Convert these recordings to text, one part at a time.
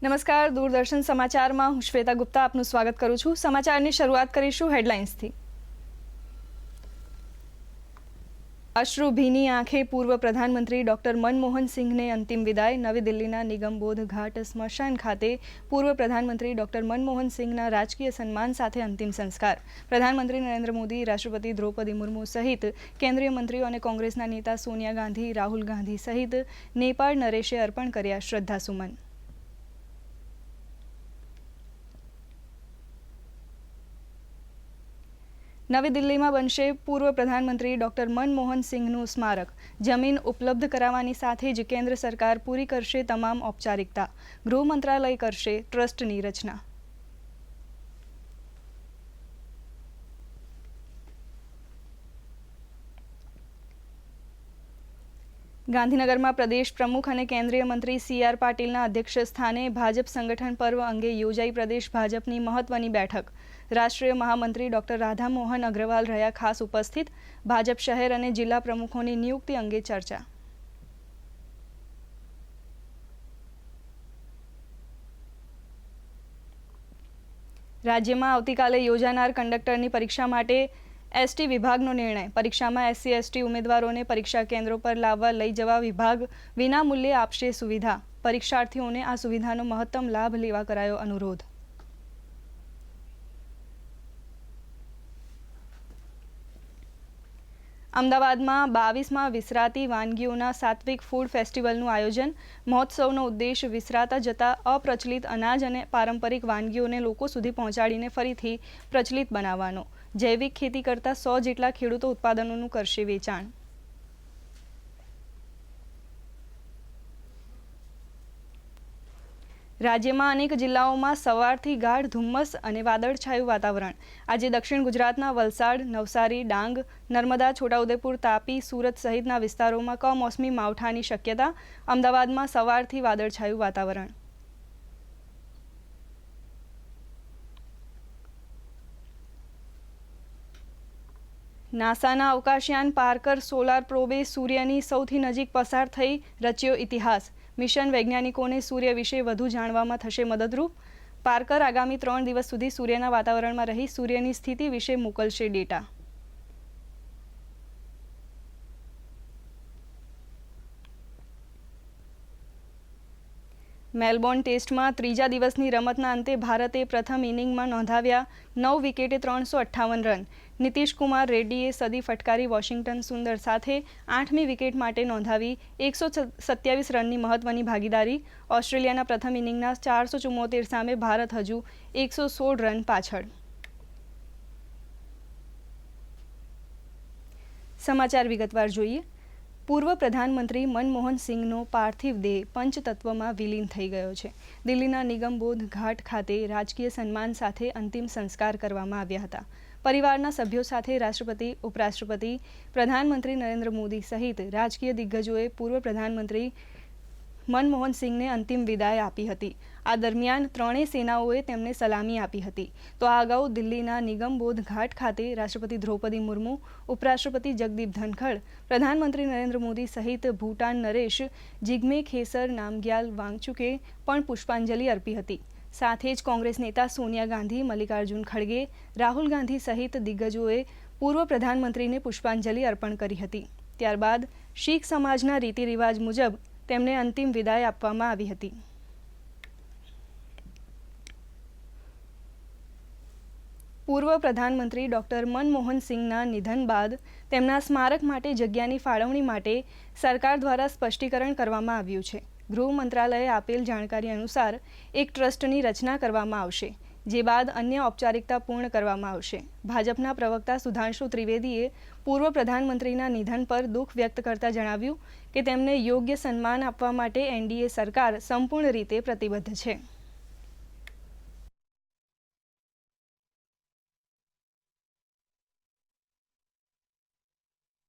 નમસ્કાર, દૂરદર્શન સમાચારમાં હું શ્વેતા ગુપ્તા આપનું સ્વાગત કરું છું। સમાચારની શરૂઆત કરીશું હેડલાઇન્સથી। અશ્રુ ભીની આંખે પૂર્વ પ્રધાનમંત્રી ડોક્ટર મનમોહન સિંહને અંતિમ વિદાય। નવી દિલ્હીના નિગમબોધ ઘાટ સ્મશાન ખાતે પૂર્વ પ્રધાનમંત્રી ડોક્ટર મનમોહન સિંહના રાજકીય સન્માન સાથે અંતિમ સંસ્કાર। પ્રધાનમંત્રી નરેન્દ્ર મોદી, રાષ્ટ્રપતિ દ્રૌપદી મુર્મુ સહિત કેન્દ્રીય મંત્રીઓ અને કોંગ્રેસના નેતા સોનિયા ગાંધી, રાહુલ ગાંધી સહિત નેપાળ નરેશે અર્પણ કર્યા શ્રદ્ધાસુમન। નવી દિલ્હીમાં બનશે પૂર્વ પ્રધાનમંત્રી ડોક્ટર મનમોહન સિંહનું સ્મારક। જમીન ઉપલબ્ધ કરાવવાની સાથે જ કેન્દ્ર સરકાર પૂરી કરશે તમામ ઔપચારિકતા। ગૃહ મંત્રાલય કરશે ટ્રસ્ટની રચના। ગાંધીનગરમાં પ્રદેશ પ્રમુખ અને કેન્દ્રીય મંત્રી CR પાટીલના અધ્યક્ષ સ્થાને ભાજપ સંગઠન પર્વ અંગે યોજાઈ પ્રદેશ ભાજપની મહત્વની બેઠક। રાષ્ટ્રીય મહામંત્રી ડોક્ટર રાધા મોહન અગ્રવાલ રહ્યા ખાસ ઉપસ્થિત। ભાજપ શહેર અને જિલ્લા પ્રમુખોની નિયુક્તિ અંગે ચર્ચા। રાજ્યમાં આવતીકાલે યોજાનાર કંડક્ટરની પરીક્ષા માટે ST વિભાગનો નિર્ણય। પરીક્ષામાં SC/ST ઉમેદવારોને પરીક્ષા કેન્દ્રો પર લાવવા લઈ જવા વિભાગ વિના મૂલ્યે આપશે સુવિધા। પરીક્ષાર્થીઓને આ સુવિધાનો મહત્તમ લાભ લેવા કરાયો અનુરોધ। અમદાવાદમાં 22મા વિસરાતી વાનગીઓના સાત્વિક ફૂડ ફેસ્ટિવલનું આયોજન। મહોત્સવનો ઉદ્દેશ વિસરાતા જતા અપ્રચલિત અનાજ અને પારંપરિક વાનગીઓને લોકો સુધી પહોંચાડીને ફરીથી પ્રચલિત બનાવવાનો। જૈવિક ખેતી કરતા 100 જેટલા ખેડૂતો ઉત્પાદનોનું કરશે વેચાણ। રાજ્યમાં અનેક જિલ્લાઓમાં સવારથી ગાઢ ધુમ્મસ અને વાદળછાયું વાતાવરણ। આજે દક્ષિણ ગુજરાતના વલસાડ, નવસારી, ડાંગ, નર્મદા, છોટાઉદેપુર, તાપી, સુરત સહિતના વિસ્તારોમાં કમોસમી માવઠાની શક્યતા। અમદાવાદમાં સવારથી વાદળછાયું વાતાવરણ। નાસાના અવકાશયાન પાર્કર સોલાર પ્રોબે સૂર્યની સૌથી નજીક પસાર થઈ રચ્યો ઇતિહાસ। મિશન વૈજ્ઞાનિકોને સૂર્ય વિશે વધુ જાણવામાં થશે મદદરૂપ। પાર્કર આગામી 3 દિવસ સુધી સૂર્યના વાતાવરણમાં રહી સૂર્યની સ્થિતિ વિશે મોકલશે ડેટા। મેલબોર્ન ટેસ્ટમાં ત્રીજા દિવસની રમતના અંતે ભારતે પ્રથમ ઇનિંગમાં નોંધાવ્યા 9 વિકેટે 358 રન। નીતિશ કુમાર રેડ્ડીએ સદી ફટકારી વોશિંગ્ટન સુંદર સાથે 8મી વિકેટ માટે નોંધાવી 127 રનની મહત્વની ભાગીદારી। ઓસ્ટ્રેલિયાના પ્રથમ ઇનિંગના 474 સામે ભારત હજુ 116 રન પાછળ। સમાચાર વિગતવાર જોઈએ। પૂર્વ પ્રધાનમંત્રી મનમોહન સિંહનો પાર્થિવ દેહ પંચતત્વમાં વિલીન થઈ ગયો છે। દિલ્હીના નિગમબોધ ઘાટ ખાતે રાજકીય સન્માન સાથે અંતિમ સંસ્કાર કરવામાં આવ્યા હતા। પરિવારના સભ્યો સાથે રાષ્ટ્રપતિ, ઉપરાષ્ટ્રપતિ, પ્રધાનમંત્રી નરેન્દ્ર મોદી સહિત રાજકીય દિગ્ગજોએ પૂર્વ પ્રધાનમંત્રી મનમોહન સિંહને અંતિમ વિદાય આપી હતી। આ દરમિયાન ત્રણેય સેનાઓએ તેમને સલામી આપી હતી। તો આ અગાઉ દિલ્હીના નિગમબોધ ઘાટ ખાતે રાષ્ટ્રપતિ દ્રૌપદી મુર્મુ, ઉપરાષ્ટ્રપતિ જગદીપ ધનખડ, પ્રધાનમંત્રી નરેન્દ્ર મોદી સહિત ભૂટાન નરેશ જિગ્મે ખેસર નામગ્યાલ વાંગચુકે પણ પુષ્પાંજલિ અર્પી હતી। સાથે જ કોંગ્રેસ નેતા સોનિયા ગાંધી, મલ્લિકાર્જુન ખડગે, રાહુલ ગાંધી સહિત દિગ્ગજોએ પૂર્વ પ્રધાનમંત્રીને પુષ્પાંજલિ અર્પણ કરી હતી। ત્યારબાદ શીખ સમાજના રીતિ રિવાજ મુજબ તેમને અંતિમ વિદાય આપવામાં આવી હતી। પૂર્વ પ્રધાનમંત્રી ડોક્ટર મનમોહન સિંહના નિધન બાદ તેમના સ્મારક માટે જગ્યાની ફાળવણી માટે સરકાર દ્વારા સ્પષ્ટીકરણ કરવામાં આવ્યું છે। ગૃહ મંત્રાલયે આપેલ જાણકારી અનુસાર એક ટ્રસ્ટની રચના કરવામાં આવશે, જે બાદ અન્ય ઔપચારિકતા પૂર્ણ કરવામાં આવશે। ભાજપના પ્રવક્તા સુધાંશુ ત્રિવેદીએ પૂર્વ પ્રધાનમંત્રીના નિધન પર દુઃખ વ્યક્ત કરતા જણાવ્યું કે તેમને યોગ્ય સન્માન આપવા માટે NDA સરકાર સંપૂર્ણ રીતે પ્રતિબદ્ધ છે।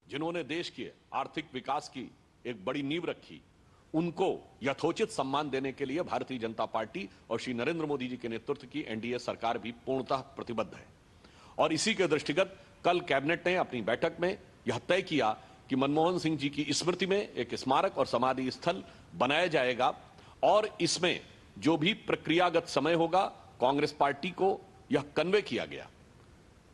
जिन्होंने देश के आर्थिक विकास की एक बड़ी नींव रखी, उनको यथोचित सम्मान देने के लिए भारतीय जनता पार्टी और श्री नरेंद्र मोदी जी के नेतृत्व की NDA सरकार भी पूर्णतः प्रतिबद्ध है। और इसी के दृष्टिगत कल कैबिनेट ने अपनी बैठक में यह तय किया कि मनमोहन सिंह जी की स्मृति में एक स्मारक और समाधि स्थल बनाया जाएगा और इसमें जो भी प्रक्रियागत समय होगा कांग्रेस पार्टी को यह कन्वे किया गया।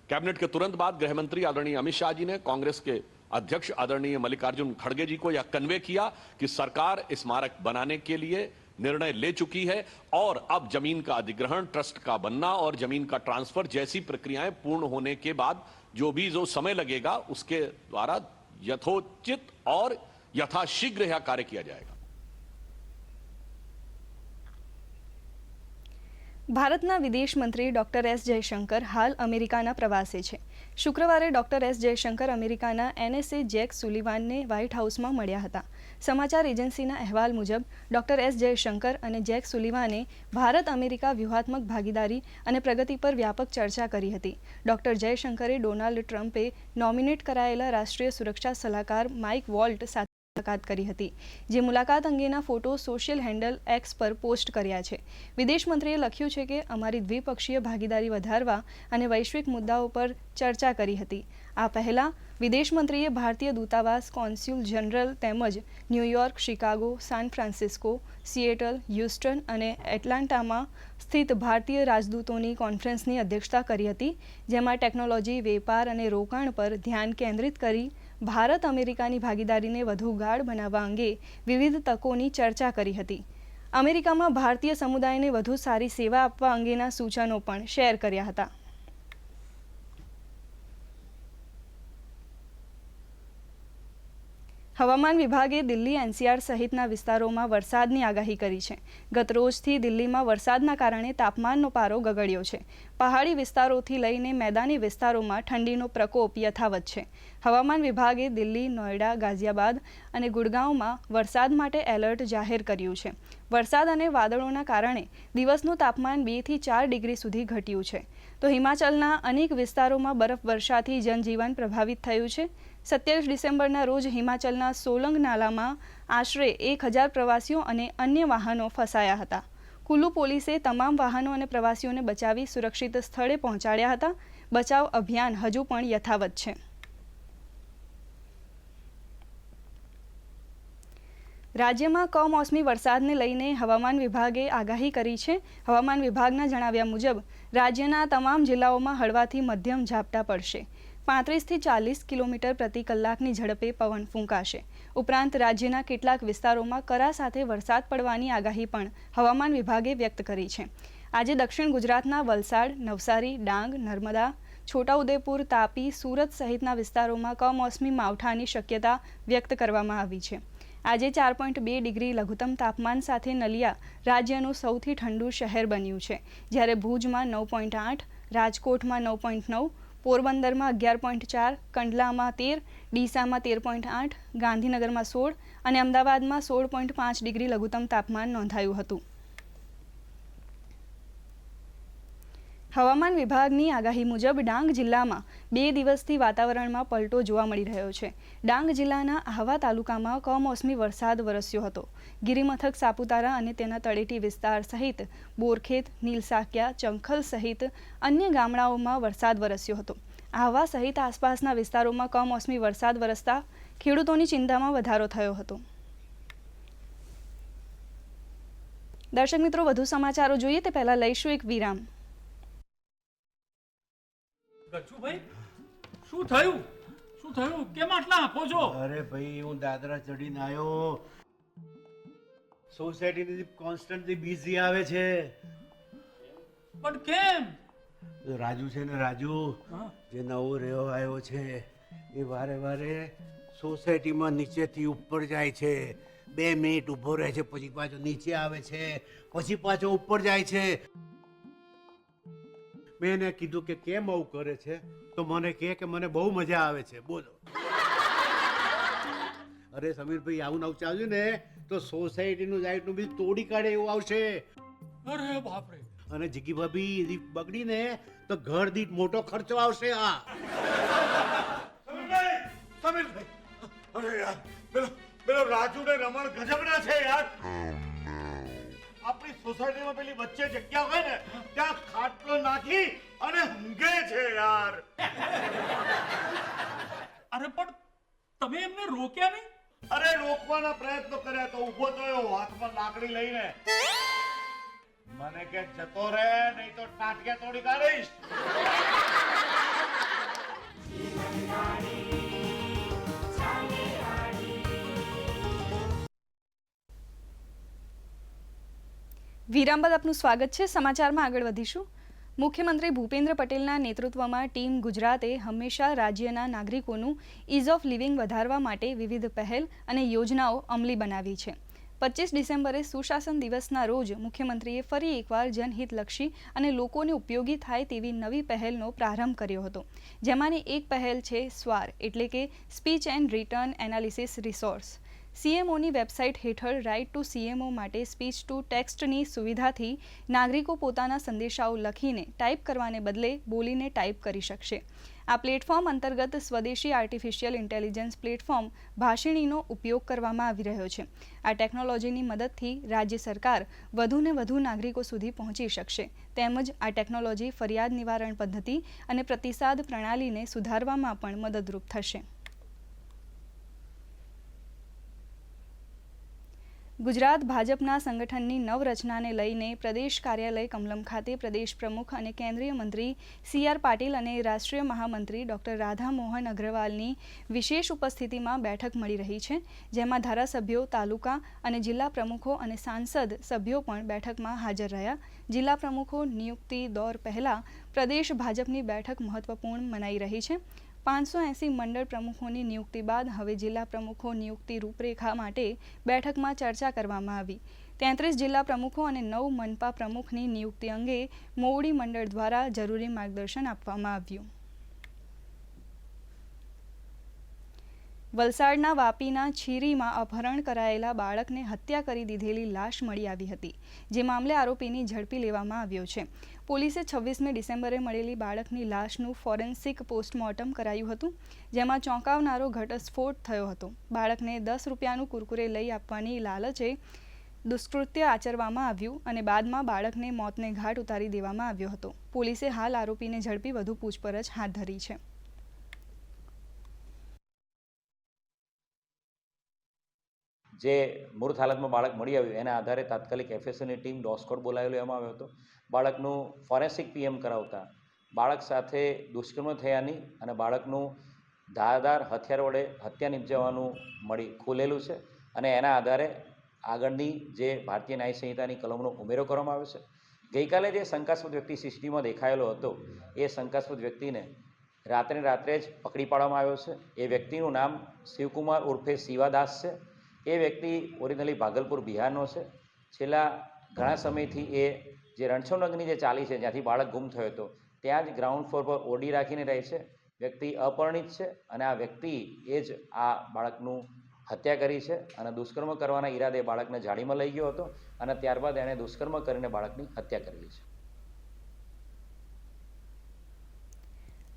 कैबिनेट के तुरंत बाद गृह मंत्री आदरणीय अमित शाह जी ने कांग्रेस के अध्यक्ष आदरणीय मल्लिकार्जुन खड़गे जी को यह कन्वे किया कि सरकार स्मारक बनाने के लिए निर्णय ले चुकी है और अब जमीन का अधिग्रहण, ट्रस्ट का बनना और जमीन का ट्रांसफर जैसी प्रक्रियाएं पूर्ण होने के बाद जो समय लगेगा उसके द्वारा यथोचित और यथाशीघ्र यह कार्य किया जाएगा। ભારતના વિદેશ મંત્રી ડોક્ટર એસ જયશંકર હાલ અમેરિકાના પ્રવાસે છે. શુક્રવારે ડોક્ટર એસ જયશંકર અમેરિકાના એનએસએ જેક સુલિવાનને વ્હાઇટ હાઉસમાં મળ્યા હતા. સમાચાર એજન્સીના અહેવાલ મુજબ ડોક્ટર એસ જયશંકર અને જેક સુલિવાને ભારત અમેરિકા વ્યૂહાત્મક ભાગીદારી અને પ્રગતિ પર વ્યાપક ચર્ચા કરી હતી. ડોક્ટર જયશંકરે ડોનાલ્ડ ટ્રમ્પે નોમિનેટ કરાયેલા રાષ્ટ્રીય સુરક્ષા સલાહકાર માઇક વોલ્ટ સાથે મુલાકાત કરી હતી, જે મુલાકાત અંગેના ફોટો સોશિયલ હેન્ડલ એક્સ પર પોસ્ટ કર્યા છે. વિદેશ મંત્રીએ લખ્યું છે કે અમારી દ્વિપક્ષીય ભાગીદારી વધારવા અને વૈશ્વિક મુદ્દાઓ પર ચર્ચા કરી હતી. આ પહેલા વિદેશ મંત્રીએ ભારતીય દૂતાવાસ, કોન્સ્યુલ જનરલ તેમજ New York, Chicago, San Francisco, Seattle અને એટલાન્ટામાં સ્થિત ભારતીય રાજદૂતોની કોન્ફરન્સની અધ્યક્ષતા કરી હતી, જેમાં ટેકનોલોજી, વેપાર અને રોકાણ પર ધ્યાન કેન્દ્રિત કરી ભારત અમેરિકાની ભાગીદારીને વધુ ગાઢ બનાવવા અંગે વિવિધ તકોની ચર્ચા કરી હતી. અમેરિકામાં ભારતીય સમુદાયને વધુ સારી સેવા આપવા અંગેના સૂચનો પણ શેર કર્યા હતા. હવામાન વિભાગે દિલ્હી, એનસીઆર સહિતના વિસ્તારોમાં વરસાદની આગાહી કરી છે. ગત રોજથી દિલ્હીમાં વરસાદના કારણે તાપમાનનો પારો ગગડ્યો છે. પહાડી વિસ્તારોથી લઈને મેદાની વિસ્તારોમાં ઠંડીનો પ્રકોપ યથાવત છે. હવામાન વિભાગે દિલ્હી, નોઈડા, ગાઝિયાબાદ અને ગુડગાંવમાં વરસાદ માટે એલર્ટ જાહેર કર્યું છે. વરસાદ અને વાદળોના કારણે દિવસનું તાપમાન 2 થી 4 ડિગ્રી સુધી ઘટ્યું છે. તો હિમાચલના અનેક વિસ્તારોમાં બરફવર્ષાથી જનજીવન પ્રભાવિત થયું છે. 27 ડિસેમ્બરના રોજ હિમાચલના સોલંગ નાલામાં આશરે 1000 પ્રવાસીઓ અને અન્ય વાહનો ફસાયા હતા. કુલ્લુ પોલીસે તમામ વાહનો અને પ્રવાસીઓને બચાવી સુરક્ષિત સ્થળે પહોંચાડ્યા હતા. બચાવ અભિયાન હજુ પણ યથાવત છે. રાજ્યમાં કમોસમી વરસાદને લઈને હવામાન વિભાગે આગાહી કરી છે. હવામાન વિભાગના જણાવ્યા મુજબ રાજ્યના તમામ જિલ્લાઓમાં હળવાથી મધ્યમ ઝાપટા પડશે. 35 થી 40 કિલોમીટર પ્રતિ કલાકની ઝડપે પવન ફૂંકાશે. ઉપરાંત રાજ્યના કેટલાક વિસ્તારોમાં કરા સાથે વરસાદ પડવાની આગાહી પણ હવામાન વિભાગે વ્યક્ત કરી છે. આજે દક્ષિણ ગુજરાતના વલસાડ, નવસારી, ડાંગ, નર્મદા, છોટાઉદેપુર, તાપી, સુરત સહિતના વિસ્તારોમાં કમોસમી માવઠાની શક્યતા વ્યક્ત કરવામાં આવી છે. આજે 4.2 ડિગ્રી લઘુત્તમ તાપમાન સાથે નલિયા રાજ્યનું સૌથી ઠંડુ શહેર બન્યું છે, જ્યારે ભુજમાં 9.8, રાજકોટમાં 9.9, પોરબંદરમાં 11.4, કંડલામાં 13, ડીસામાં 13.8, ગાંધીનગરમાં 16 અને અમદાવાદમાં 16.5 ડિગ્રી લઘુત્તમ તાપમાન નોંધાયું હતું. હવામાન વિભાગની આગાહી મુજબ ડાંગ જિલ્લામાં 2 દિવસથી વાતાવરણમાં પલટો જોવા મળી રહ્યો છે. ડાંગ જિલ્લાના આહવા તાલુકામાં કમોસમી વરસાદ વરસ્યો હતો. ગિરિમથક સાપુતારા અને તેના તળેટી વિસ્તાર સહિત બોરખેત, નીલસાકિયા, ચંખલ સહિત અન્ય ગામડાઓમાં વરસાદ વરસ્યો હતો. આહવા સહિત આસપાસના વિસ્તારોમાં કમોસમી વરસાદ વરસતા ખેડૂતોની ચિંતામાં વધારો થયો હતો. દર્શક મિત્રો, વધુ સમાચારો જોઈએ તે પહેલા લઈશું એક વિરામ. ગચ્છુભાઈ, શું થયું કેમ આટલા આપો છો? અરે ભાઈ, હું દાદરા ચડીને આવ્યો. સોસાયટીની કોન્સ્ટન્ટલી બિઝી આવે છે. પણ કેમ? રાજુ છે ને, રાજુ જે નવો રહેવા આવ્યો છે એ વારે વારે સોસાયટીમાં નીચેથી ઉપર જાય છે. 2 મિનિટ ઊભો રહે છે, પછી પાછો નીચે આવે છે, પછી પાછો ઉપર જાય છે. મેં એને કીધું કે કેમ આવું કરે છે, તો મને કહે કે મને બહુ મજા આવે છે. બોલો. અરે સમીરભાઈ, આવું નવું ચાલ્યું ને તો સોસાયટીનું લાઇટનું બિલ તોડી કાઢે એવું આવશે. અરે બાપરે. અને જીગી ભાભી બગડી ને તો ઘર દીઠ મોટો ખર્ચો આવશે. આ સમીરભાઈ, અરે યાર, પેલો રાજુ ને રમણ ગજબના છે યાર. આપણી સોસાયટીમાં પેલી વચ્ચે જગ્યા હોય ને ત્યાં ખાટલો નાખી અને ઊંઘે છે યાર. અરે પણ તમે એમને રોક્યા નહીં? અરે રોકવાના પ્રયત્નો કર્યા તો ઊભો થયો હાથમાં લાકડી લઈને. મને કે જતો રહે, નહીં તો ટાંટિયા તોડી કાઢીશ. વિરામ બાદ આપનું સ્વાગત છે. સમાચારમાં આગળ વધીશું. મુખ્યમંત્રી ભૂપેન્દ્ર પટેલના નેતૃત્વમાં ટીમ ગુજરાતે હંમેશા રાજ્યના નાગરિકોનું ઇઝ ઓફ લિવિંગ વધારવા માટે વિવિધ પહેલ અને યોજનાઓ અમલી બનાવી છે. 25 ડિસેમ્બરે સુશાસન દિવસના રોજ મુખ્યમંત્રીએ ફરી એકવાર જનહિતલક્ષી અને લોકોને ઉપયોગી થાય તેવી નવી પહેલનો પ્રારંભ કર્યો હતો. જેમાંની એક પહેલ છે સ્વાર, એટલે કે speech and return analysis resource. સીએમઓની વેબસાઇટ હેઠળ રાઇટ ટુ સીએમઓ માટે સ્પીચ ટુ ટેક્સ્ટની સુવિધાથી નાગરિકો પોતાના સંદેશાઓ લખીને ટાઈપ કરવાને બદલે બોલીને ટાઈપ કરી શકશે. આ પ્લેટફોર્મ અંતર્ગત સ્વદેશી આર્ટિફિશિયલ ઇન્ટેલિજન્સ પ્લેટફોર્મ ભાષિણીનો ઉપયોગ કરવામાં આવી રહ્યો છે. આ ટેકનોલોજીની મદદથી રાજ્ય સરકાર વધુને વધુ નાગરિકો સુધી પહોંચી શકશે. તેમજ આ ટેકનોલોજી ફરિયાદ નિવારણ પદ્ધતિ અને પ્રતિસાદ પ્રણાલીને સુધારવામાં પણ મદદરૂપ થશે. ગુજરાત ભાજપના સંગઠનની નવરચનાને લઈને પ્રદેશ કાર્યાલય કમલમ ખાતે પ્રદેશ પ્રમુખ અને કેન્દ્રીય મંત્રી CR પાટીલ અને રાષ્ટ્રીય મહામંત્રી ડોક્ટર રાધા મોહન અગ્રવાલની વિશેષ ઉપસ્થિતિમાં બેઠક મળી રહી છે. જેમાં ધારાસભ્યો, તાલુકા અને જિલ્લા પ્રમુખો અને સાંસદ સભ્યો પણ બેઠકમાં હાજર રહ્યા. જિલ્લા પ્રમુખો નિયુક્તિ દોર પહેલા પ્રદેશ ભાજપની બેઠક મહત્વપૂર્ણ મનાઈ રહી છે. 580 મંડળ પ્રમુખોની નિયુક્તિ બાદ હવે જિલ્લા પ્રમુખો નિયુક્તિ રૂપરેખા માટે બેઠકમાં ચર્ચા કરવામાં આવી. 33 જિલ્લા પ્રમુખો અને 9 મનપા પ્રમુખની નિયુક્તિ અંગે મોવડી મંડળ દ્વારા જરૂરી માર્ગદર્શન આપવામાં આવ્યું. વલસાડના વાપીના છીરીમાં અપહરણ કરાયેલા બાળકને હત્યા કરી દીધેલી લાશ મળી આવી હતી. જે મામલે આરોપીની ઝડપી લેવામાં આવ્યો છે. પોલીસે 26મી ડિસેમ્બરે મળેલી બાળકની લાશનું ફોરેન્સિક પોસ્ટમોર્ટમ કરાયું હતું. જેમાં ચોંકાવનારો ઘટસ્ફોટ થયો હતો. બાળકને 10 રૂપિયાનું કુરકુરે લઈ આપવાની લાલચે દુષ્કૃત્ય આચરવામાં આવ્યું અને બાદમાં બાળકને મોતને ઘાટ ઉતારી દેવામાં આવ્યો હતો. પોલીસે હાલ આરોપીને ઝડપી વધુ પૂછપરછ હાથ ધરી છે. જે મૃત હાલતમાં બાળક મળી આવ્યું એના આધારે તાત્કાલિક FSOની ટીમ ડોસ્કોડ બોલાવી લેવામાં આવ્યો હતો. બાળકનું ફોરેન્સિક PM કરાવતા બાળક સાથે દુષ્કર્મ થયાની અને બાળકનું ધારદાર હથિયાર વડે હત્યા નિપજાવવાનું ખુલેલું છે અને એના આધારે આગળની જે ભારતીય ન્યાય સંહિતાની કલમનો ઉમેરો કરવામાં આવ્યો છે. ગઈકાલે જે શંકાસ્પદ વ્યક્તિ CCTVમાં દેખાયેલો હતો એ શંકાસ્પદ વ્યક્તિને રાત્રે જ પકડી પાડવામાં આવ્યો છે. એ વ્યક્તિનું નામ શિવકુમાર ઉર્ફે શિવાદાસ છે. એ વ્યક્તિ ઓરિજિનલી ભાગલપુર બિહારનો છે. છેલ્લા ઘણા સમયથી એ જે રણછોડનગરની જે ચાલી છે જ્યાંથી બાળક ગુમ થયો હતો ત્યાં જ ગ્રાઉન્ડ ફ્લોર પર ઓડી રાખીને રહે છે. વ્યક્તિ અપરિણિત છે અને આ વ્યક્તિ એ જ આ બાળકનું હત્યા કરી છે અને દુષ્કર્મ કરવાના ઈરાદે બાળકને જાળીમાં લઈ ગયો હતો અને ત્યારબાદ એણે દુષ્કર્મ કરીને બાળકની હત્યા કરેલી છે.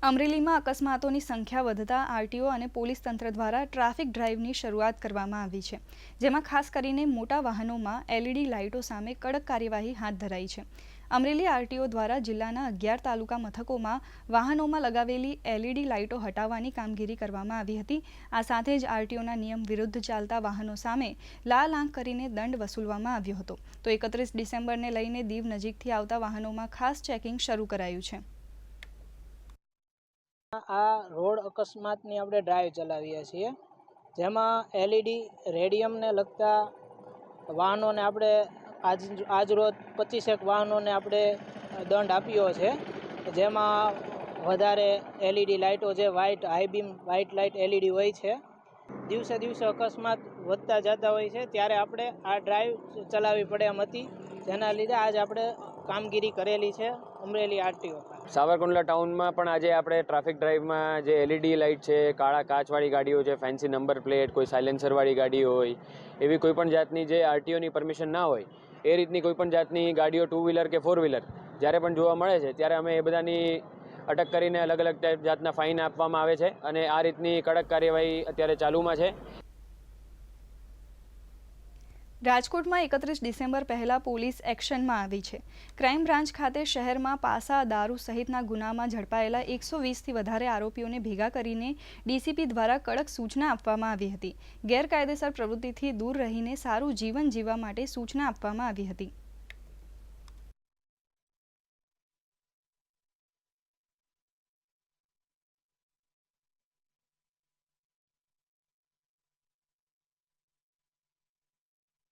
અમરેલીમાં અકસ્માતોની સંખ્યા વધતા RTO અને પોલીસ તંત્ર દ્વારા ટ્રાફિક ડ્રાઈવની શરૂઆત કરવામાં આવી છે. જેમાં ખાસ કરીને મોટા વાહનોમાં LED લાઇટો સામે કડક કાર્યવાહી હાથ ધરાઈ છે. અમરેલી RTO દ્વારા જિલ્લાના 11 તાલુકા મથકોમાં વાહનોમાં લગાવેલી LED લાઇટો હટાવવાની કામગીરી કરવામાં આવી હતી. આ સાથે જ RTOના નિયમ વિરુદ્ધ ચાલતા વાહનો સામે લાલ આંખ કરીને દંડ વસૂલવામાં આવ્યો હતો. તો 31 ડિસેમ્બરને લઈને દીવ નજીકથી આવતા વાહનોમાં ખાસ ચેકિંગ શરૂ કરાયું છે. આ રોડ અકસ્માતની આપણે ડ્રાઈવ ચલાવીએ છીએ, જેમાં LED રેડિયમને લગતા વાહનોને આપણે આજ રોજ 25 વાહનોને આપણે દંડ આપ્યો છે. જેમાં વધારે LED લાઇટો જે high beam white light LED હોય છે. દિવસે અકસ્માત વધતા જતા હોય છે, ત્યારે આપણે આ ડ્રાઈવ ચલાવવી પડે એમ હતી. જેના લીધે આજ આપણે કામગીરી કરેલી છે અમરેલી RTO. સાવરકુંડલા ટાઉનમાં પણ આજે આપણે ટ્રાફિક ડ્રાઈવમાં જે LED લાઇટ છે, કાળા કાચવાળી ગાડીઓ છે, ફેન્સી નંબર પ્લેટ, કોઈ સાયલેન્સરવાળી ગાડી હોય, એવી કોઈ પણ જાતની જે RTOની પરમિશન ના હોય એ રીતની કોઈ પણ જાતની ગાડીઓ 2 વ્હીલર કે 4 વ્હીલર જ્યારે પણ જોવા મળે છે ત્યારે અમે એ બધાની અટક કરીને અલગ અલગ જાતના ફાઇન આપવામાં આવે છે અને આ રીતની કડક કાર્યવાહી અત્યારે ચાલુમાં છે. રાજકોટમાં 31 ડિસેમ્બર પહેલા પોલીસ એક્શનમાં આવી છે. ક્રાઇમ બ્રાન્ચ ખાતે શહેરમાં પાસા, દારૂ સહિતના ગુનામાં ઝડપાયેલા 120થી વધારે આરોપીઓને ભેગા કરીને DCP દ્વારા કડક સૂચના આપવામાં આવી હતી. ગેરકાયદેસર પ્રવૃત્તિથી દૂર રહીને સારું જીવન જીવવા માટે સૂચના આપવામાં આવી હતી.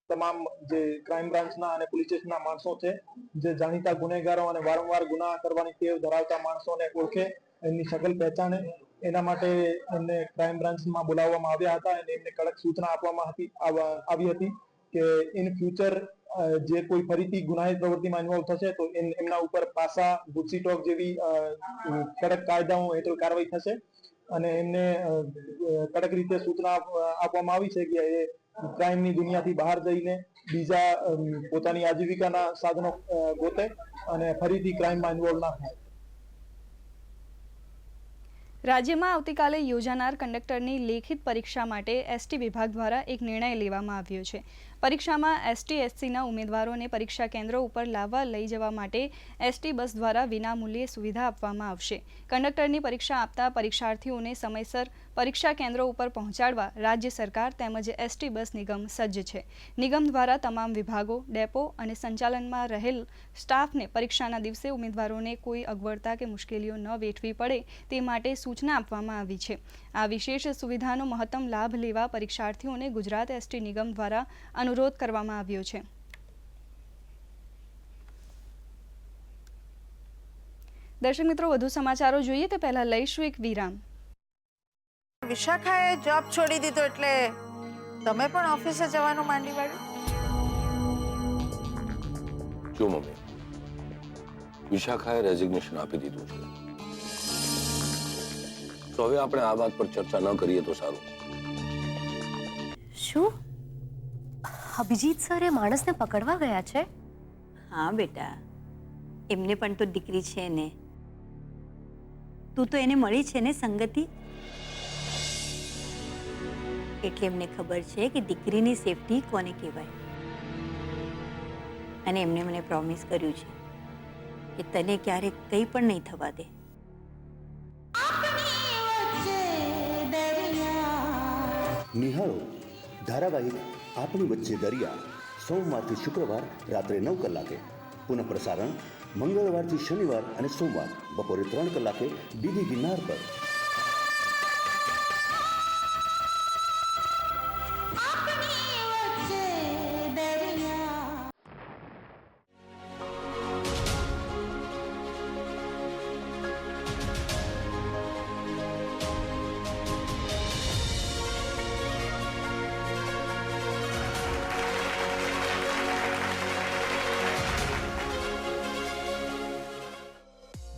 તમામ જે ક્રાઇમ બ્રાન્ચના અને પોલીસ સ્ટેશનના માણસો છે, જે જાણીતા ગુનેગારો અને વારંવાર ગુના કરવાની ટેવ ધરાવતા માણસોને ઓળખે, એમની શકલ પહેચાને, એના માટે એમને ક્રાઇમ બ્રાન્ચમાં બોલાવવામાં આવ્યા હતા અને એમને કડક સૂચના આપવામાં આવી હતી કે ઇન ફ્યુચર જે કોઈ ફરીથી ગુનાહિત પ્રવૃત્તિમાં ઇન્વોલ્વ થશે તો એમના ઉપર પાસા, ગુસ્સી ટોક જેવી કડક કાયદાઓ હેઠળ કાર્યવાહી થશે. અને એમને કડક રીતે સૂચના આપવામાં આવી છે કે એ ક્રાઇમની દુનિયાથી બહાર જઈને બીજા પોતાની આજીવિકાના સાધનો ગોતે અને ફરીથી ક્રાઇમમાં ઇન્વોલ્વ ના થાય. રાજ્યમાં આવતીકાલે યોજાનાર કંડક્ટરની લેખિત પરીક્ષા માટે એસટી વિભાગ દ્વારા એક નિર્ણય લેવામાં આવ્યો છે. પરીક્ષામાં ST/SCના ઉમેદવારોને પરીક્ષા કેન્દ્રો ઉપર લાવવા લઈ જવા માટે એસટી બસ દ્વારા વિનામૂલ્યે સુવિધા આપવામાં આવશે. કંડક્ટરની પરીક્ષા આપતા પરીક્ષાર્થીઓને સમયસર પરીક્ષા કેન્દ્રો ઉપર પહોંચાડવા રાજ્ય સરકાર તેમજ એસટી બસ નિગમ સજ્જ છે. નિગમ દ્વારા તમામ વિભાગો, ડેપો અને સંચાલનમાં રહેલ સ્ટાફને પરીક્ષાના દિવસે ઉમેદવારોને કોઈ અગવડતા કે મુશ્કેલીઓ ન વેઠવી પડે તે માટે સૂચના આપવામાં આવી છે. આ વિશેષ સુવિધાનો મહત્તમ લાભ લેવા પરીક્ષાર્થીઓને ગુજરાત એસટી નિગમ દ્વારા અનુરોધ કરવામાં આવ્યો છે. દર્શક મિત્રો, વધુ સમાચારો જોઈએ તે પહેલા લઈશું એક વિરામ. વિશાખાએ જોબ છોડી દીધો એટલે તમે પણ ઓફિસે જવાનું માંડી વાળ્યું? જો મમ્મી, વિશાખાએ રેઝિગ્નેશન આપી દીધું છે, તો હવે આપણે આ વાત પર ચર્ચા ન કરીએ તો સારું. શું અભિજીત સર એ માણસને પકડવા ગયા છે? હા બેટા, એમને પણ તો દીકરી છે ને. તું તો એને મળી છે ને સંગતિ, એટલે એમને ખબર છે કે દીકરીની સેફટી કોને કહેવાય. અને એમને મને પ્રોમિસ કર્યું છે કે તને ક્યારેક કંઈ પણ નહીં થવા દે. નિહાળો ધારાવાહિક આપણી વચ્ચે દરિયા સોમવારથી શુક્રવાર રાત્રે 9 કલાકે, પુનઃ પ્રસારણ મંગળવારથી શનિવાર અને સોમવાર બપોરે 3 કલાકે ડીડી ગિરનાર પર.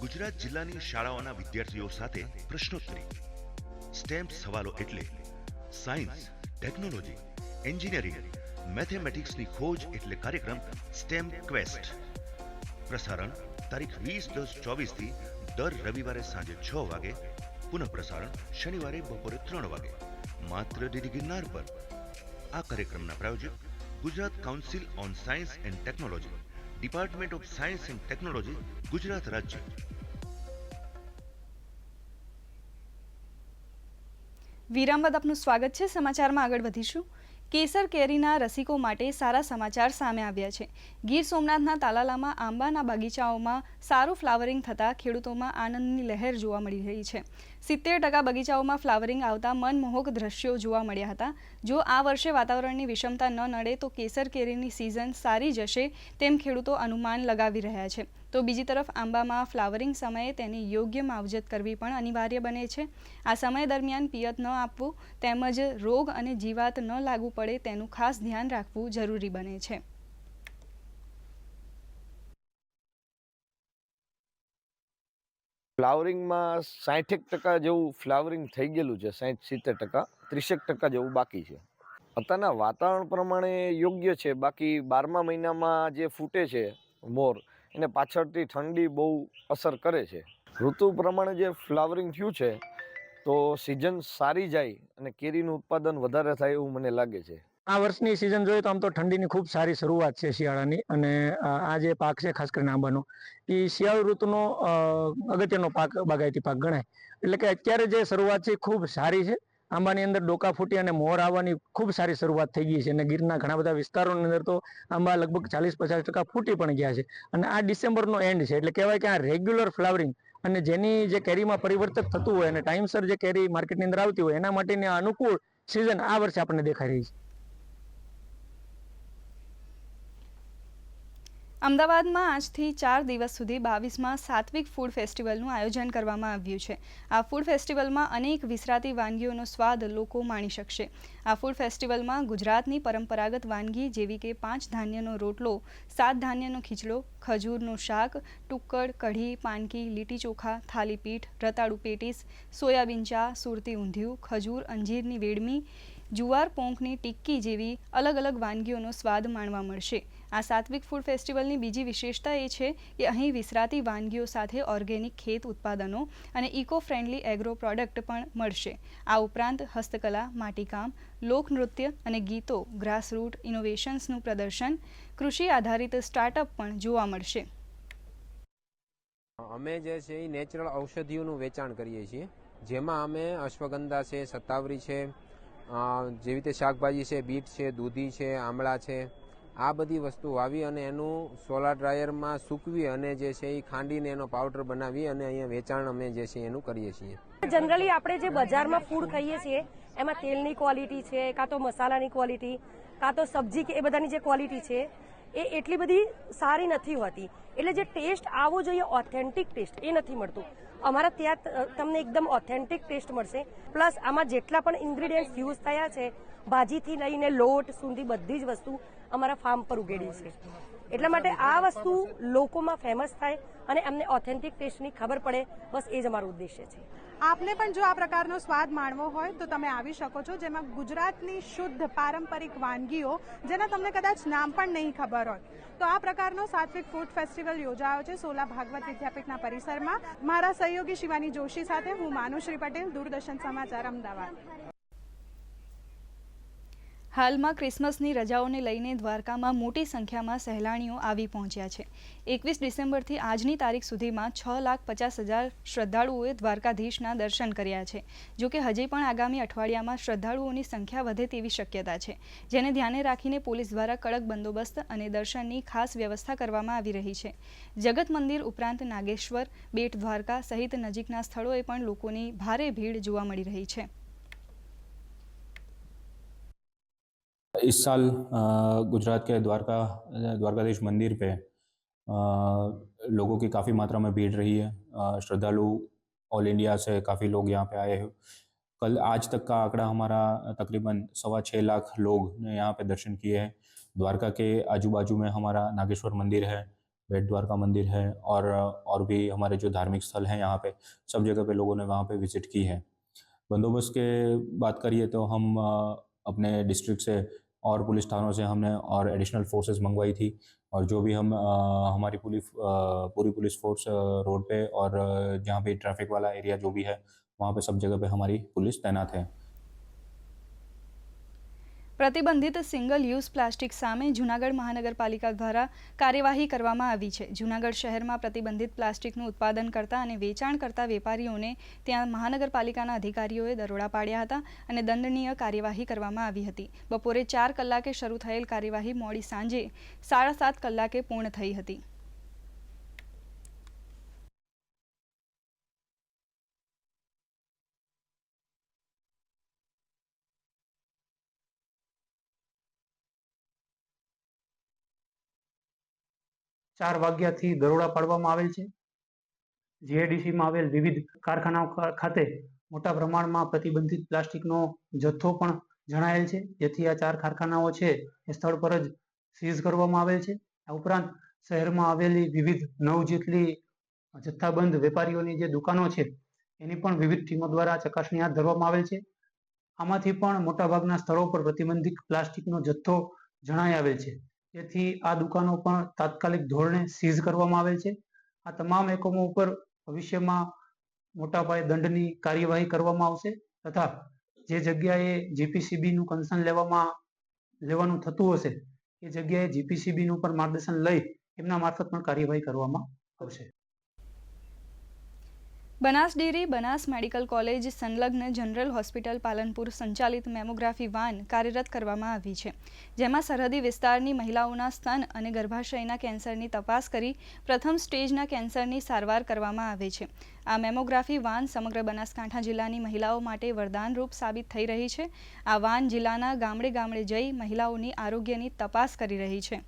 ગુજરાત જિલ્લાની શાળાઓના વિદ્યાર્થીઓ સાથે પ્રશ્નોત્તરી. સ્ટેમ્પ સવાલો એટલે સાયન્સ, ટેકનોલોજી, એન્જિનિયરિંગ, મેથેમેટિક્સની ખોજ એટલે કાર્યક્રમ સ્ટેમ ક્વેસ્ટ. પ્રસારણ તારીખ 20/10/24 થી દર રવિવારે સાંજે 6 વાગે, પુનઃ પ્રસારણ શનિવારે બપોરે 3 વાગે, માત્ર ડીડી ગિરનાર પર. આ કાર્યક્રમના પ્રાયોજક Gujarat council on science and technology, department of science and technology, Gujarat રાજ્ય. વિરામ બાદ આપનું સ્વાગત છે. સમાચારમાં આગળ વધીશું. કેસર કેરીના રસિકો માટે સારા સમાચાર સામે આવ્યા છે. ગીર સોમનાથના તાલાલામાં આંબાના બગીચાઓમાં સારું ફ્લાવરિંગ થતાં ખેડૂતોમાં આનંદની લહેર જોવા મળી રહી છે. 70% બગીચાઓમાં ફ્લાવરિંગ આવતા મનમોહક દ્રશ્યો જોવા મળ્યા હતા. જો આ વર્ષે વાતાવરણની વિષમતા ન નડે તો કેસર કેરીની સિઝન સારી જશે તેમ ખેડૂતો અનુમાન લગાવી રહ્યા છે. તો બીજી તરફ આંબામાં ફ્લાવરિંગ સમયે તેની યોગ્ય માવજત કરવી પણ અનિવાર્ય બને છે. આ સમય દરમિયાન પિયત ન આપવું તેમજ રોગ અને જીવાત ન લાગુ પડે તેનું ખાસ ધ્યાન રાખવું જરૂરી બને છે. ફ્લાવરિંગમાં 60% જેવું ફ્લાવરિંગ થઈ ગયેલું છે, 60-70%, 30% જેવું બાકી છે. અત્યારના વાતાવરણ પ્રમાણે યોગ્ય છે. બાકી 12મા મહિનામાં જે ફૂટે છે મોર, એને પાછળથી ઠંડી બહુ અસર કરે છે. ઋતુ પ્રમાણે જે ફ્લાવરિંગ થયું છે તો સિઝન સારી જાય અને કેરીનું ઉત્પાદન વધારે થાય એવું મને લાગે છે. આ વર્ષની સિઝન જોઈએ તો આમ તો ઠંડીની ખૂબ સારી શરૂઆત છે શિયાળાની. અને આ જે પાક છે ખાસ કરીને આંબાનો, એ શિયાળુ ઋતુનો અગત્યનો પાક, બાગાયતી પાક ગણાય. એટલે કે અત્યારે જે શરૂઆત છે ખૂબ સારી છે. આંબાની અંદર ડોકા ફૂટી અને મોર આવવાની ખૂબ સારી શરૂઆત થઈ ગઈ છે. અને ગીરના ઘણા બધા વિસ્તારોની અંદર તો આંબા લગભગ 40-50% ફૂટી પણ ગયા છે. અને આ ડિસેમ્બરનો એન્ડ છે એટલે કહેવાય કે આ રેગ્યુલર ફ્લાવરિંગ અને જેની જે કેરીમાં પરિવર્તન થતું હોય અને ટાઈમસર જે કેરી માર્કેટની અંદર આવતી હોય એના માટેની અનુકૂળ સિઝન આ વર્ષે આપણને દેખાઈ રહી છે. અમદાવાદમાં આજથી 4 દિવસ સુધી 22માં સાત્વિક ફૂડ ફેસ્ટિવલનું આયોજન કરવામાં આવ્યું છે. આ ફૂડ ફેસ્ટિવલમાં અનેક વિસરાતી વાનગીઓનો સ્વાદ લોકો માણી શકશે. આ ફૂડ ફેસ્ટિવલમાં ગુજરાતની પરંપરાગત વાનગી જેવી કે 5 ધાન્યનો રોટલો, 7 ધાન્યનો ખીચડો, ખજૂરનું શાક, ટુક્કડ, કઢી, પાનકી, લીટી ચોખા, થાલીપીઠ, રતાળુ પેટીસ, સોયાબીન ચા, સુરતી ઊંધિયું, ખજૂર અંજીરની વેડમી, જુવાર પોંકની ટિક્કી જેવી અલગ અલગ વાનગીઓનો સ્વાદ માણવા મળશે. આ સાત્વિક ફૂડ ફેસ્ટિવલની બીજી વિશેષતા એ છે કે અહીં વિસરાતી વાનગીઓ સાથે ઓર્ગેનિક ખેત ઉત્પાદનો અને ઇકો ફ્રેન્ડલી એગ્રો પ્રોડક્ટ પણ મળશે. આ ઉપરાંત હસ્તકલા, માટીકામ, લોકનૃત્ય અને ગીતો, ગ્રાસરૂટ ઇનોવેશન્સનું પ્રદર્શન, કૃષિ આધારિત સ્ટાર્ટઅપ પણ જોવા મળશે. અમે જે છે એ નેચરલ ઔષધિઓનું વેચાણ કરીએ છીએ, જેમાં અમે અશ્વગંધા છે, સતાવરી છે, જેવી રીતે શાકભાજી છે, બીટ છે, દૂધી છે, આમળા છે, આ બધી વસ્તુ વાવી અને એનું સોલાર ડ્રાયરમાં સૂકવી અને જે છે એ ખાંડીને એનો પાવડર બનાવી અને અહીંયા વેચાણ અમે જે છે એનું કરીએ છીએ. જનરલી આપણે જે બજારમાં ફૂડ ખાઈએ છીએ એમાં તેલની ક્વોલિટી છે, કાં તો મસાલાની ક્વોલિટી, કાં તો સબ્જી કે એ બધાની જે ક્વોલિટી છે એ એટલી બધી સારી નથી હોતી. એટલે જે ટેસ્ટ આવવો જોઈએ ઓથેન્ટિક ટેસ્ટ એ નથી મળતું. અમારા ત્યાં તમને એકદમ ઓથેન્ટિક ટેસ્ટ મળશે. પ્લસ આમાં જેટલા પણ ઇન્ગ્રીડિયન્ટ્સ યુઝ થયા છે, ભાજીથી લઈને લોટ સુધી બધી જ વસ્તુ અમારા ફાર્મ પર ઉગેડી છે. એટલા માટે આ વસ્તુ લોકોમાં ફેમસ થાય અને અમને ઓથેન્ટિક ટેસ્ટની ખબર પડે, બસ એ જ અમારો ઉદ્દેશ્ય છે. આપને પણ જો આ પ્રકારનો સ્વાદ માણવો હોય તો તમે આવી શકો છો, જેમાં ગુજરાતની શુદ્ધ પારંપરિક વાનગીઓ જેના તમને કદાચ નામ પણ નહીં ખબર હોય. તો આ પ્રકારનો સાત્વિક ફૂડ ફેસ્ટિવલ યોજાયો છે સોલા ભાગવત વિદ્યાપીઠના પરિસરમાં. મારા સહયોગી શિવાની જોશી સાથે હું માનુશ્રી પટેલ, દૂરદર્શન સમાચાર, અમદાવાદ. હાલમાં ક્રિસમસની રજાઓને લઈને દ્વારકામાં મોટી સંખ્યામાં સહેલાણીઓ આવી પહોંચ્યા છે. 21 ડિસેમ્બરથી આજની તારીખ સુધીમાં 6,50,000 શ્રદ્ધાળુઓએ દ્વારકાધીશના દર્શન કર્યા છે. જોકે હજી પણ આગામી અઠવાડિયામાં શ્રદ્ધાળુઓની સંખ્યા વધે તેવી શક્યતા છે, જેને ધ્યાને રાખીને પોલીસ દ્વારા કડક બંદોબસ્ત અને દર્શનની ખાસ વ્યવસ્થા કરવામાં આવી રહી છે. જગત મંદિર ઉપરાંત નાગેશ્વર, બેટ દ્વારકા સહિત નજીકના સ્થળોએ પણ લોકોની ભારે ભીડ જોવા મળી રહી છે. इस साल गुजरात के द्वारकाधीश मंदिर पे लोगों की काफ़ी मात्रा में भीड़ रही है. श्रद्धालु ऑल इंडिया से काफ़ी लोग यहाँ पे आए हैं. कल आज तक का आंकड़ा हमारा तकरीबन 6.25 लाख लोग ने यहाँ पे दर्शन किए हैं. द्वारका के आजू बाजू में हमारा नागेश्वर मंदिर है, बेट द्वारका मंदिर है और भी हमारे जो धार्मिक स्थल हैं यहाँ पे सब जगह पे लोगों ने वहाँ पे विजिट की है. बंदोबस्त के बात करिए तो हम अपने डिस्ट्रिक्ट से और पुलिस थानों से हमने और एडिशनल फोर्सेस मंगवाई थी और जो भी हम हमारी पूरी पुलिस फोर्स रोड पे और जहाँ पे ट्रैफिक वाला एरिया जो भी है वहाँ पे सब जगह पे हमारी पुलिस तैनात है. પ્રતિબંધિત સિંગલ યુઝ પ્લાસ્ટિક સામે જૂનાગઢ મહાનગરપાલિકા દ્વારા કાર્યવાહી કરવામાં આવી છે. જૂનાગઢ શહેરમાં પ્રતિબંધિત પ્લાસ્ટિકનું ઉત્પાદન કરતા અને વેચાણ કરતા વેપારીઓને ત્યાં મહાનગરપાલિકાના અધિકારીઓએ દરોડા પાડ્યા હતા અને દંડનીય કાર્યવાહી કરવામાં આવી હતી. બપોરે 4 કલાકે શરૂ થયેલ કાર્યવાહી મોડી સાંજે 7:30 કલાકે પૂર્ણ થઈ હતી. ચાર વાગ્યાથી દરોડા પાડવામાં આવેલ છે. જીઆઈડીસીમાં આવેલ વિવિધ કારખાનાઓ ખાતે મોટા પ્રમાણમાં પ્રતિબંધિત પ્લાસ્ટિકનો જથ્થો પણ જણાયેલ છે, જેથી આ 4 કારખાનાઓ છે એ સ્થળ પર જ સીઝ કરવામાં આવેલ છે. આ ઉપરાંત શહેરમાં આવેલી વિવિધ 9 જેટલી જથ્થાબંધ વેપારીઓની જે દુકાનો છે એની પણ વિવિધ ટીમો દ્વારા ચકાસણી હાથ ધરવામાં આવેલ છે. આમાંથી પણ મોટાભાગના સ્થળો પર પ્રતિબંધિત પ્લાસ્ટિકનો જથ્થો જણાઈ આવેલ છે, જેથી આ દુકાનો પણ તાત્કાલિક ધોરણે સીઝ કરવામાં આવેલ છે. આ તમામ એકમો ઉપર ભવિષ્યમાં મોટા પાયે દંડની કાર્યવાહી કરવામાં આવશે તથા જે જગ્યાએ જીપીસીબીનું કન્સર્ન લેવાનું થતું હશે એ જગ્યાએ જીપીસીબીનું પણ માર્ગદર્શન લઈ એમના મારફત પણ કાર્યવાહી કરવામાં આવશે. Banas dairy, Banas medical college સંલગ્ન જનરલ હોસ્પિટલ પાલનપુર સંચાલિત મેમોગ્રાફી વાન કાર્યરત કરવામાં આવી છે, જેમાં સરહદી વિસ્તારની મહિલાઓના સ્તન અને ગર્ભાશયના કેન્સરની તપાસ કરી પ્રથમ સ્ટેજના કેન્સરની સારવાર કરવામાં આવે છે. આ મેમોગ્રાફી વાન સમગ્ર બનાસકાંઠા જિલ્લાની મહિલાઓ માટે વરદાનરૂપ સાબિત થઈ રહી છે. આ વાન જિલ્લાના ગામડે ગામડે જઈ મહિલાઓની આરોગ્યની તપાસ કરી રહી છે.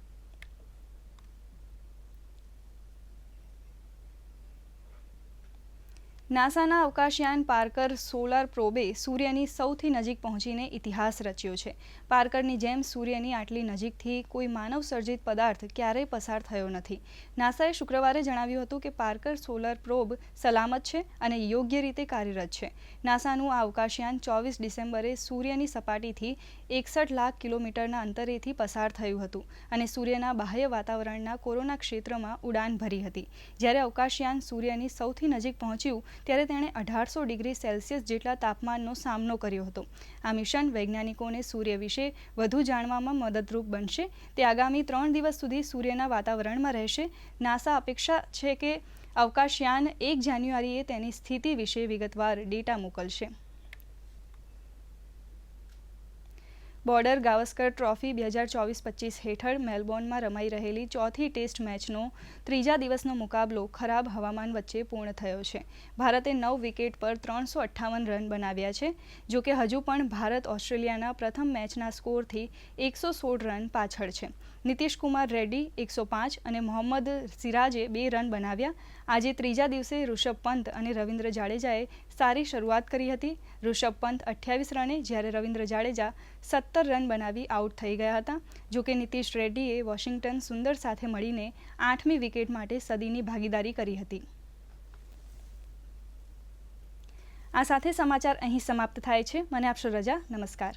નાસાના અવકાશયાન પાર્કર સોલાર પ્રોબે સૂર્યની સૌથી નજીક પહોંચીને ઇતિહાસ રચ્યો છે. પાર્કરની જેમ સૂર્યની આટલી નજીકથી કોઈ માનવ સર્જિત પદાર્થ ક્યારેય પસાર થયો નથી. નાસાએ શુક્રવારે જણાવ્યું હતું કે પાર્કર સોલાર પ્રોબ સલામત છે અને યોગ્ય રીતે કાર્યરત છે. નાસાનું આ અવકાશયાન 24 ડિસેમ્બરે સૂર્યની સપાટીથી 61 લાખ કિલોમીટરના અંતરેથી પસાર થયું હતું અને સૂર્યના બાહ્ય વાતાવરણના કોરોના ક્ષેત્રમાં ઉડાન ભરી હતી. જ્યારે અવકાશયાન સૂર્યની સૌથી નજીક પહોંચ્યું ત્યારે તેણે 1800 ડિગ્રી સેલ્સિયસ જેટલા તાપમાનનો સામનો કર્યો હતો. આ મિશન વૈજ્ઞાનિકોને સૂર્ય વિશે વધુ જાણવામાં મદદરૂપ બનશે. તે આગામી 3 દિવસ સુધી સૂર્યના વાતાવરણમાં રહેશે. નાસા અપેક્ષા છે કે અવકાશયાન 1 જાન્યુઆરીએ તેની સ્થિતિ વિશે વિગતવાર ડેટા મોકલશે. બોર્ડર ગાવસ્કર ટ્રોફી 2024-25 હેઠળ મેલબોર્નમાં રમાઈ રહેલી ચોથી ટેસ્ટ મેચનો ત્રીજા દિવસનો મુકાબલો ખરાબ હવામાન વચ્ચે પૂર્ણ થયો છે. ભારતે 9 વિકેટ પર 358 રન બનાવ્યા છે. જોકે હજુ પણ ભારત ઓસ્ટ્રેલિયાના પ્રથમ મેચના સ્કોરથી 116 રન પાછળ છે. નીતિશ કુમાર રેડ્ડી 105 અને મોહમ્મદ સિરાજે 2 રન બનાવ્યા. આજે ત્રીજા દિવસે ઋષભ પંત અને રવિન્દ્ર જાડેજાએ સારી શરૂઆત કરી હતી. ઋષભ પંત 28 રને જ્યારે રવિન્દ્ર જાડેજા 17 રન બનાવી આઉટ થઈ ગયા હતા. જોકે નીતિશ રેડ્ડીએ વોશિંગ્ટન સુંદર સાથે મળીને 8મી વિકેટ માટે સદીની ભાગીદારી કરી હતી. આ સાથે સમાચાર અહીં સમાપ્ત થાય છે. મને આપશો રજા. નમસ્કાર.